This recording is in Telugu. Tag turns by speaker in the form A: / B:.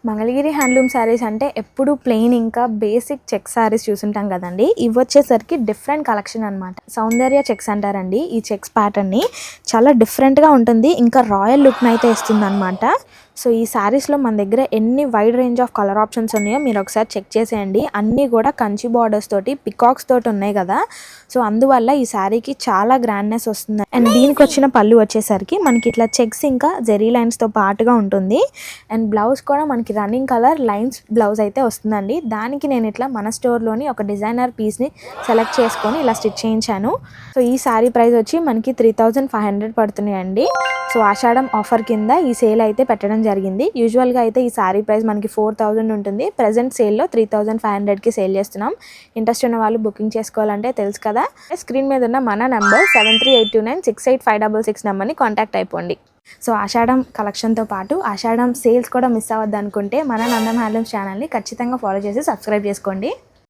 A: మంగళగిరి హ్యాండ్లూమ్ శారీస్ అంటే ఎప్పుడు ప్లెయిన్ ఇంకా బేసిక్ చెక్ శారీస్ చూసుంటాం కదండి. ఇవి వచ్చేసరికి డిఫరెంట్ కలెక్షన్ అనమాట. సౌందర్య చెక్స్ అంటారండి ఈ చెక్స్ ప్యాటర్న్ని. చాలా డిఫరెంట్గా ఉంటుంది, ఇంకా రాయల్ లుక్ని అయితే ఇస్తుంది అనమాట. సో ఈ శారీస్లో మన దగ్గర ఎన్ని wide range of colour options ఉన్నాయో మీరు ఒకసారి చెక్ చేసేయండి. అన్నీ కూడా కంచి బార్డర్స్ తోటి పికాక్స్ తోటి ఉన్నాయి కదా, సో అందువల్ల ఈ శారీకి చాలా గ్రాండ్నెస్ వస్తుంది. అండ్ దీనికి వచ్చిన పళ్ళు వచ్చేసరికి మనకి ఇట్లా చెక్స్ ఇంకా జెరీ లైన్స్తో పాటుగా ఉంటుంది. అండ్ బ్లౌజ్ కూడా మనకి రన్నింగ్ కలర్ లైన్స్ బ్లౌజ్ అయితే వస్తుందండి. దానికి నేను ఇట్లా మన స్టోర్లోని ఒక డిజైనర్ పీస్ని సెలెక్ట్ చేసుకొని ఇలా స్టిచ్ చేయించాను. సో ఈ శారీ ప్రైస్ వచ్చి మనకి 3500 పడుతున్నాయండి. సో ఆషాఢం ఆఫర్ కింద ఈ సేల్ అయితే పెట్టడం జరిగింది. యూజువల్గా అయితే ఈ శారీ ప్రైస్ మనకి 4000 ఉంటుంది. ప్రజెంట్ సేల్లో 3500కి సేల్ చేస్తున్నాం. ఇంట్రెస్ట్ ఉన్న వాళ్ళు బుకింగ్ చేసుకోవాలంటే తెలుసు కదా, స్క్రీన్ మీద ఉన్న మన నెంబర్ 7382968566 నెంబర్ని కాంటాక్ట్ అయిపోండి. సో ఆషాఢం కలెక్షన్తో పాటు ఆషాఢం సేల్స్ కూడా మిస్ అవ్వద్దు అనుకుంటే మన నందం హ్యాండ్లూమ్స్ ఛానల్ని ఖచ్చితంగా ఫాలో చేసి సబ్స్క్రైబ్ చేసుకోండి.